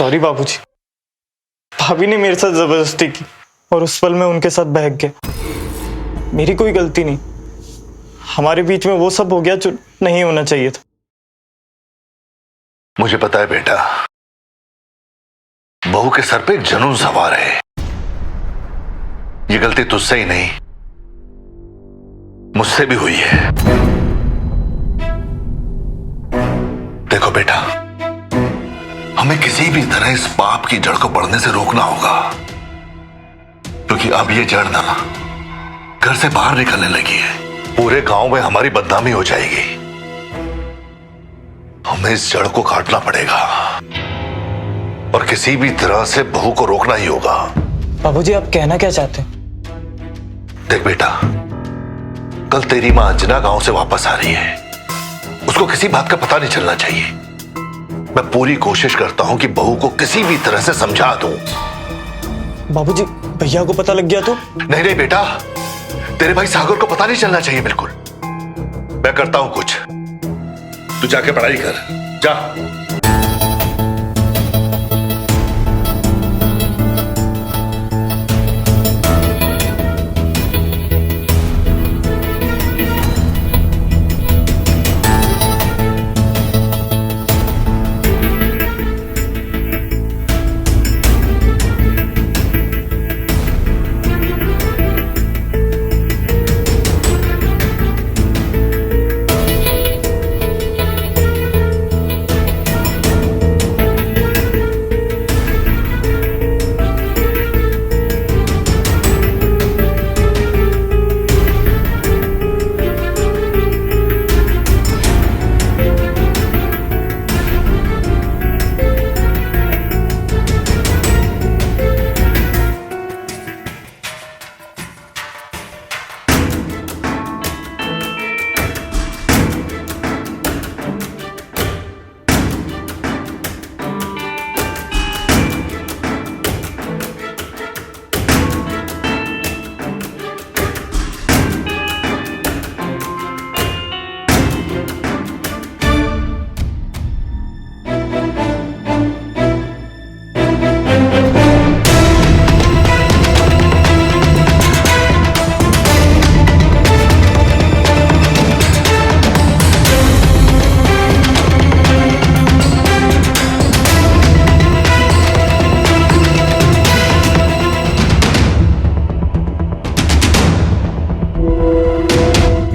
Sorry बाबूजी, भाभी ने मेरे साथ जबरदस्ती की और उस पल में उनके साथ बहक गया। मेरी कोई गलती नहीं, हमारे बीच में वो सब हो गया जो नहीं होना चाहिए था। मुझे पता है बेटा, बहू के सर पे एक जुनून सवार है। ये गलती तुझसे ही नहीं, मुझसे भी हुई है। देखो बेटा, हमें किसी भी तरह इस पाप की जड़ को बढ़ने से रोकना होगा, क्योंकि अब ये जड़ ना घर से बाहर निकलने लगी है। पूरे गांव में हमारी बदनामी हो जाएगी। हमें इस जड़ को काटना पड़ेगा और किसी भी तरह से बहू को रोकना ही होगा। बाबूजी, आप कहना क्या चाहते हैं? देख बेटा, कल तेरी मां अंजना गांव से वापस आ रही है। उसको किसी बात का पता नहीं चलना चाहिए। मैं पूरी कोशिश करता हूं कि बहू को किसी भी तरह से समझा दूं। बाबूजी, भैया को पता लग गया तो? नहीं नहीं बेटा, तेरे भाई सागर को पता नहीं चलना चाहिए बिल्कुल। मैं करता हूं कुछ, तू जाके पढ़ाई कर, जा।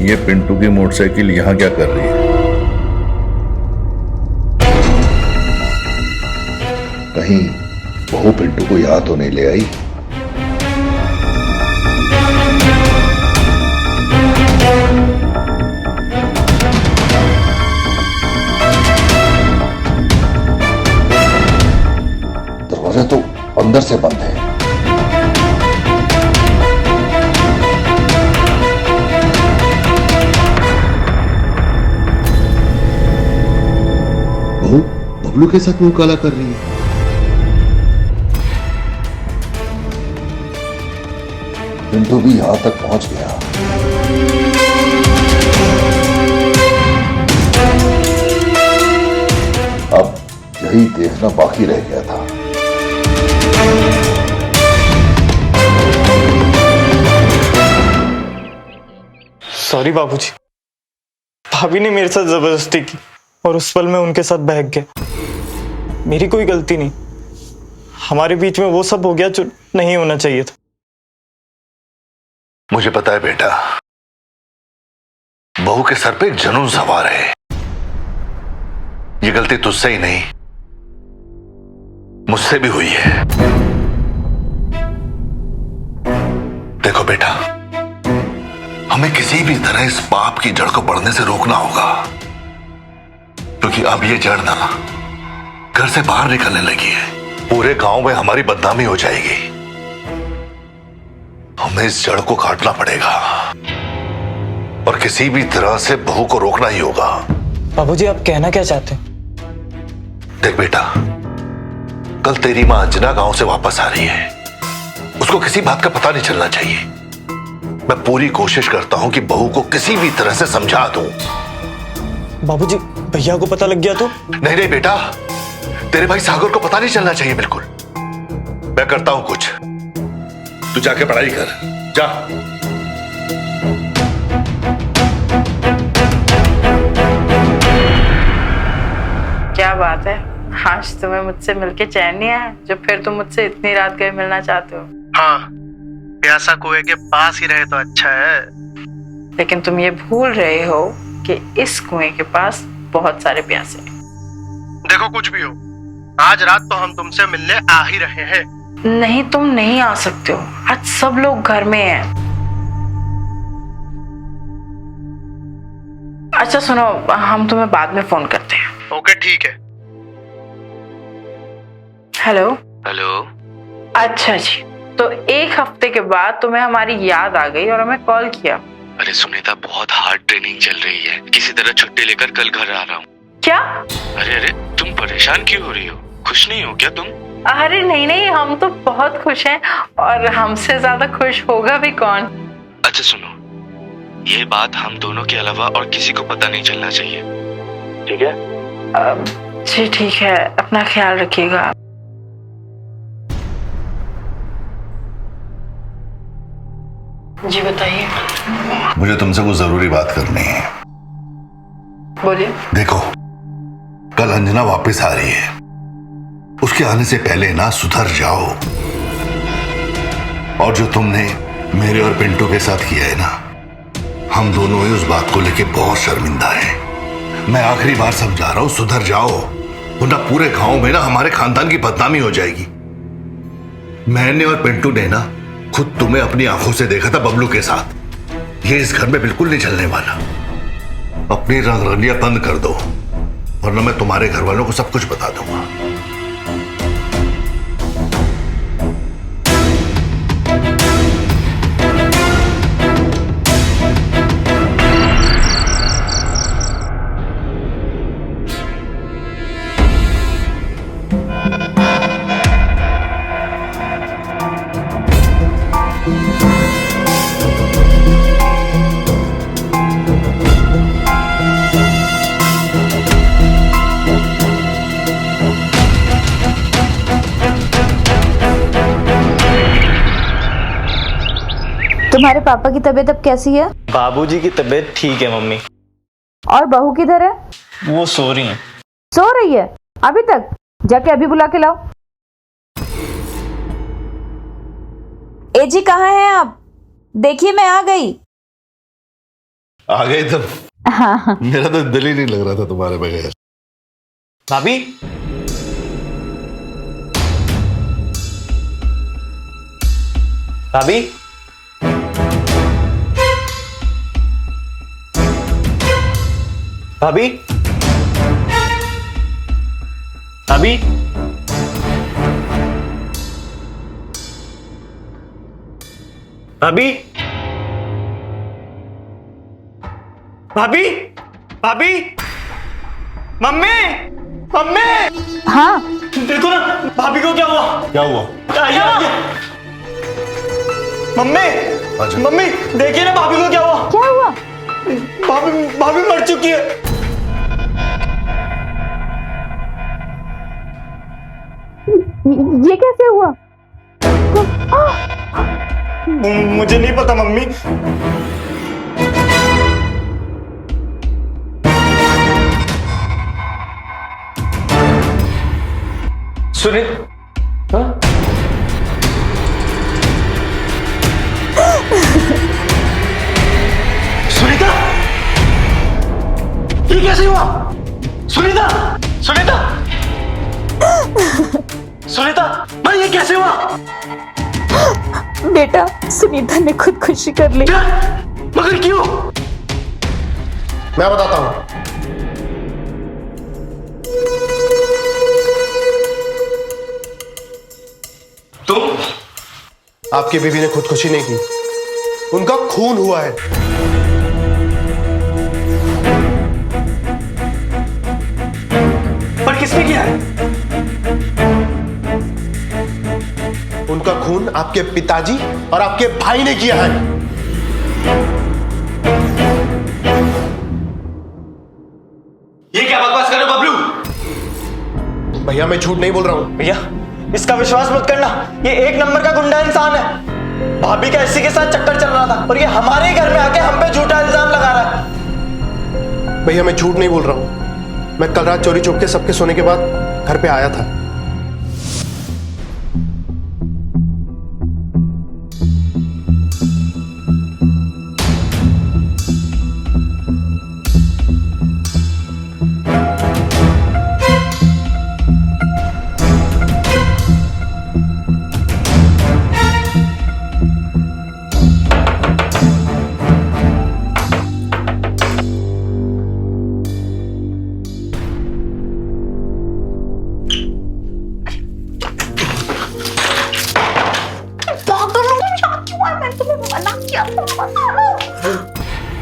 ये पिंटू की मोटरसाइकिल यहां क्या कर रही है? कहीं बहू पिंटू को याद तो नहीं ले आई? दरवाजा तो अंदर से बंद है। बबलू के साथ मुंह काला कर रही है। पिंटू भी यहां तक पहुंच गया। अब यही देखना बाकी रह गया था। सॉरी बाबूजी, भाभी ने मेरे साथ जबरदस्ती की और उस पल में उनके साथ बहक गया। मेरी कोई गलती नहीं, हमारे बीच में वो सब हो गया जो नहीं होना चाहिए था। मुझे पता है बेटा, बहू के सर पे एक जुनून सवार है। ये गलती तुझसे ही नहीं, मुझसे भी हुई है। देखो बेटा, हमें किसी भी तरह इस पाप की जड़ को बढ़ने से रोकना होगा, क्योंकि अब ये जड़ ना घर से बाहर निकलने लगी है। पूरे गांव में हमारी बदनामी हो जाएगी। हमें इस जड़ को काटना पड़ेगा और किसी भी तरह से बहू को रोकना ही होगा। बाबूजी, आप कहना क्या चाहते हैं? देख बेटा, कल तेरी मां अंजना गांव से वापस आ रही है। उसको किसी बात का पता नहीं चलना चाहिए। मैं पूरी कोशिश करता हूं कि बहू को किसी भी तरह से समझा दूं। बाबूजी, भैया को पता लग गया तो? नहीं नहीं बेटा, तेरे भाई सागर को पता नहीं चलना चाहिए बिल्कुल। मैं करता हूं कुछ, तू जाके पढ़ाई कर, जा। क्या बात है, आज तुम्हें मुझसे मिलके चैन नहीं आया जो फिर तुम मुझसे इतनी रात गए मिलना चाहते हो? हाँ, प्यासा कुएं के पास ही रहे तो अच्छा है। लेकिन तुम ये भूल रहे हो कि इस कुएं के पास बहुत सारे प्यासे हैं। देखो कुछ भी हो, आज रात तो हम तुमसे मिलने आ ही रहे हैं। नहीं, तुम नहीं आ सकते हो, आज सब लोग घर में हैं। अच्छा सुनो, हम तुम्हें बाद में फोन करते हैं। ओके ठीक है। हेलो। हेलो। अच्छा जी, तो एक हफ्ते के बाद तुम्हें हमारी याद आ गई और हमें कॉल किया। अरे सुनीता, बहुत हार्ड ट्रेनिंग चल रही है, किसी तरह छुट्टी लेकर कल घर आ रहा हूँ। क्या? अरे तुम परेशान क्यों हो रही हो? खुश नहीं हो क्या तुम? अरे नहीं, हम तो बहुत खुश हैं और हमसे ज्यादा खुश होगा भी कौन। अच्छा सुनो, ये बात हम दोनों के अलावा और किसी को पता नहीं चलना चाहिए, ठीक है? जी ठीक है, अपना ख्याल रखिएगा। जी बताइए। मुझे तुमसे कुछ जरूरी बात करनी है। बोलिए। देखो, कल अंजना वापस आ रही है, उसके आने से पहले ना सुधर जाओ। और जो तुमने मेरे और पिंटू के साथ किया है ना, हम दोनों ही उस बात को लेके बहुत शर्मिंदा हैं। मैं आखिरी बार समझा रहा हूं, सुधर जाओ, वरना पूरे गांव में ना हमारे खानदान की बदनामी हो जाएगी। मैंने और पिंटू ने ना खुद तुम्हें अपनी आंखों से देखा था बबलू के साथ। ये इस घर में बिल्कुल नहीं चलने वाला। अपनी रंगरलियां बंद कर दो, वरना मैं तुम्हारे घर वालों को सब कुछ बता दूंगा। तुम्हारे पापा की तबीयत अब कैसी है? बाबूजी की तबीयत ठीक है मम्मी। और बहू किधर है? वो सो रही हैं। सो रही है अभी तक? जाके अभी बुला के लाओ। ए जी, कहाँ हैं आप? देखिए मैं आ गई। आ गए तुम? हाँ। मेरा तो दिल ही नहीं लग रहा था तुम्हारे बगैर। भाभी, भाभी, भाभी, भाभी, भाभी, भाभी, भाभी, मम्मी, मम्मी, हाँ देखो ना भाभी को क्या हुआ। क्या हुआ? आइए, आइए। मम्मी, अच्छा। मम्मी देखिए ना भाभी को क्या हुआ। क्या हुआ? भाभी भाभी मर चुकी है। ये कैसे हुआ? मुझे नहीं पता मम्मी। सुनी, हाँ? सुनीता, ये कैसे हुआ? सुनीता, सुनीता, सुनीता, भाई ये कैसे हुआ? बेटा, सुनीता ने खुदकुशी कर ली। क्या? मगर क्यों? मैं बताता हूं। तुम? आपकी बीवी ने खुदकुशी नहीं की, उनका खून हुआ है। पर किसने किया है? उनका खून आपके पिताजी और आपके भाई ने किया है। ये क्या बकवास कर रहे हो बबलू? भैया मैं झूठ नहीं बोल रहा हूँ। भैया इसका विश्वास मत करना, ये एक नंबर का गुंडा इंसान है। भाभी का इसी के साथ चक्कर चल रहा था और ये हमारे ही घर में आके हम पे झूठा इल्जाम लगा रहा है। भैया मैं झूठ नहीं बोल रहा हूँ। मैं कल रात चोरी छुप के सबके सोने के बाद घर पे आया था।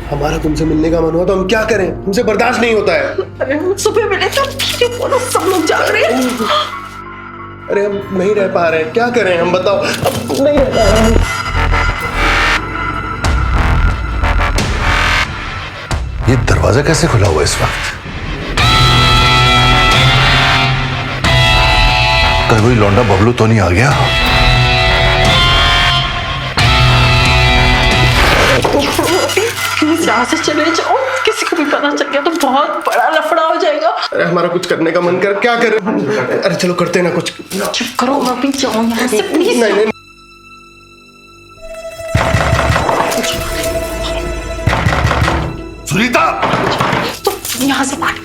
हमारा तुमसे मिलने का मन हुआ तो हम क्या करें, हमसे बर्दाश्त नहीं होता है। अरे हम सुबह मिले तो बोलो सब लोग जाग रहे हैं। अरे हम नहीं रह पा रहे हैं, क्या करें हम बताओ। अब नहीं रह पा रहे हैं। ये दरवाजा कैसे खुला हुआ इस वक्त? कल कोई लौंडा बबलू तो नहीं आ गया? प्लीज यहाँ से चले जाओ, किसी को भी पता चल गया तो बहुत बड़ा लफड़ा हो जाएगा। अरे हमारा कुछ करने का मन कर, क्या करें। अरे चलो करते ना कुछ। चुप करो, मैं भी जाऊँ यहाँ से प्लीज। नहीं नहीं सुनीता, तो यहाँ से बात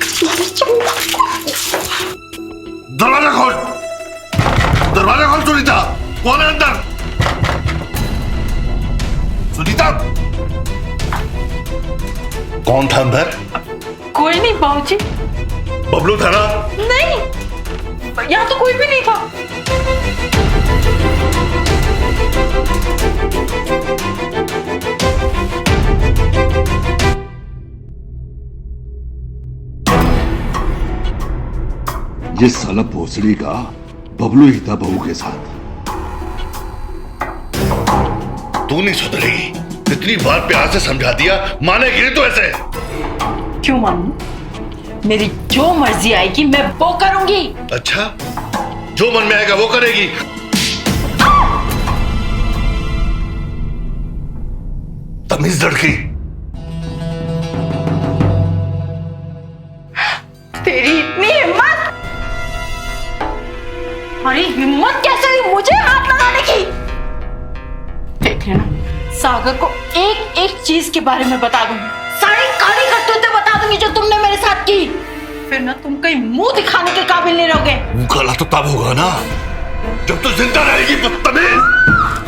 दरवाजा खोल, दरवाजा खोल सुनीता। कौन है अंदर? सुनीता, कौन था अंदर? कोई नहीं बाबूजी। बबलू था ना? नहीं, यहाँ तो कोई भी नहीं था। ये साला भोसड़ी का बबलू ही था बहू के साथ। तू नहीं सुधरेगी। इतनी बार प्यार से समझा दिया, मानेगी नहीं तो ऐसे? क्यों मानूं? मेरी जो मर्जी आएगी मैं वो करूंगी। अच्छा, जो मन में आएगा वो करेगी। तमीज लड़की। तेरी इतनी हिम्मत! अरे हिम्मत कैसे हुई मुझे हाथ लगाने की? देख लेना, सागर को एक एक चीज के बारे में बता दूंगी, सारी काली करतूतें बता दूंगी जो तुमने मेरे साथ की। फिर ना तुम कहीं मुंह दिखाने के काबिल नहीं रहोगे। मुंह काला तो तब होगा ना जब तू जिंदा रहेगी। बदतमीज,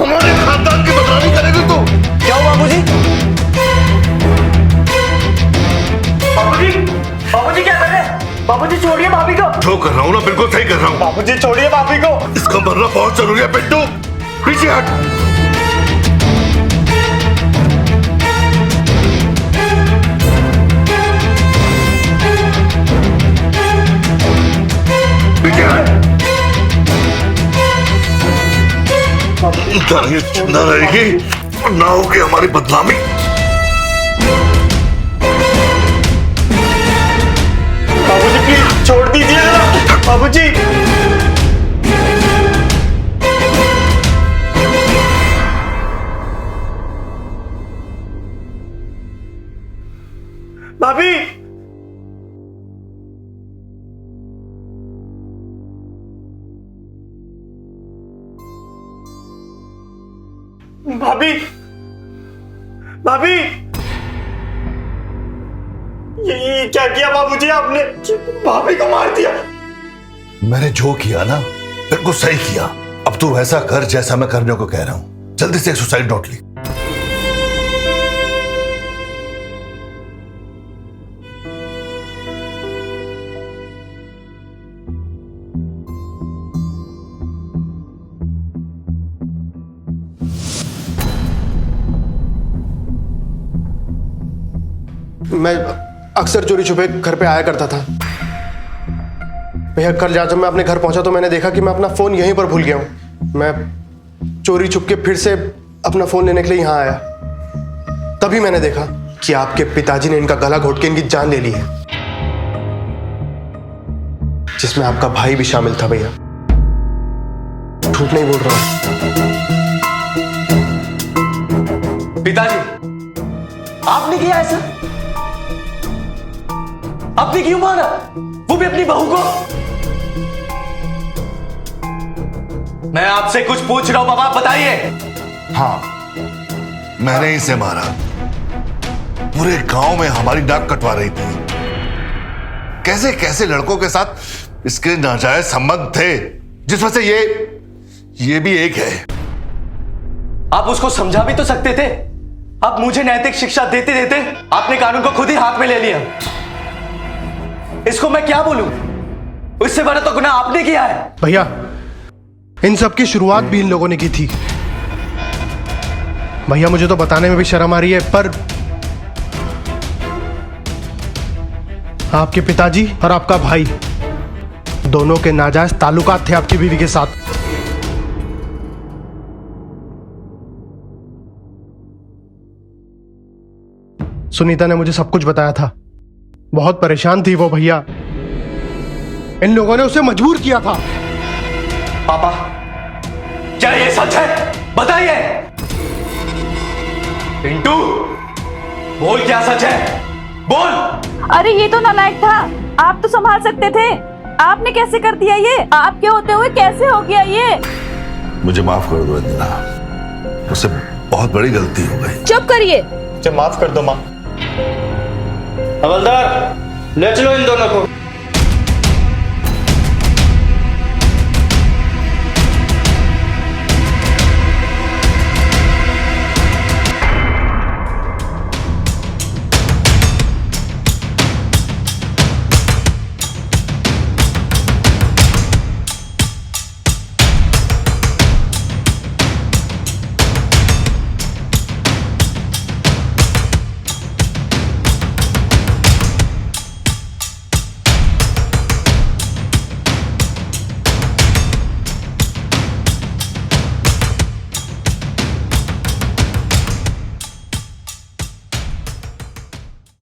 हमारे खानदान की बदनामी करेगी तू। क्या हुआ बाबूजी? बाबूजी, बाबूजी क्या कर रहे हैं? बाबूजी छोड़िए भाभी को। जो कर रहा हूँ ना बिल्कुल सही कर रहा हूँ। बाबूजी छोड़िए भाभी को। इसका मरना बहुत जरूरी है पिंटू, पीछे हट। जिंदा रहेगी ना होगी हमारी बदनामी। बाबूजी प्लीज छोड़ दीजिए ना बाबूजी। भाभी, भाभी, भाभी, ये क्या किया बाबूजी आपने? भाभी को मार दिया। मैंने जो किया ना बिल्कुल सही किया। अब तू वैसा कर जैसा मैं करने को कह रहा हूं। जल्दी से एक सुसाइड नोट लिख। मैं अक्सर चोरी छुपे घर पे आया करता था भैया। कल जब मैं अपने घर पहुंचा तो मैंने देखा कि मैं अपना फोन यहीं पर भूल गया हूं। मैं चोरी छुप के फिर से अपना फोन लेने के लिए यहां आया। तभी मैंने देखा कि आपके पिताजी ने इनका गला घोट के इनकी जान ले ली है। जिसमें आपका भाई भी शामिल था भैया। झूठ नहीं बोल रहा हूं। पिताजी, आपने किया ऐसा? आपने क्यों मारा? वो भी अपनी बहू को? मैं आपसे कुछ पूछ रहा हूं बाबा, बताइए। हाँ, मैंने इसे मारा। पूरे गांव में हमारी नाक कटवा रही थी। कैसे कैसे लड़कों के साथ इसके नाजायज संबंध थे, जिसमें से ये भी एक है। आप उसको समझा भी तो सकते थे। आप मुझे नैतिक शिक्षा देते देते आपने कानून को खुद ही हाथ में ले लिया। इसको मैं क्या बोलूं? इससे बड़ा तो गुनाह आपने किया है। भैया, इन सब की शुरुआत भी इन लोगों ने की थी। भैया, मुझे तो बताने में भी शर्म आ रही है, पर आपके पिताजी और आपका भाई दोनों के नाजायज ताल्लुकात थे आपकी बीवी के साथ। सुनीता ने मुझे सब कुछ बताया था। बहुत परेशान थी वो भैया। इन लोगों ने उसे मजबूर किया था। पापा, क्या ये सच है? बताइए। पिंटू, बोल, क्या सच है? बोल। अरे ये तो नालायक था। आप तो संभाल सकते थे। आपने कैसे कर दिया ये? आपके होते हुए कैसे हो गया ये? मुझे माफ कर दो इंदिरा, मुझसे बहुत बड़ी गलती हो गई। चुप करिए। मुझे माफ कर दो माँ। हवलदार, ले चलो इन दोनों को।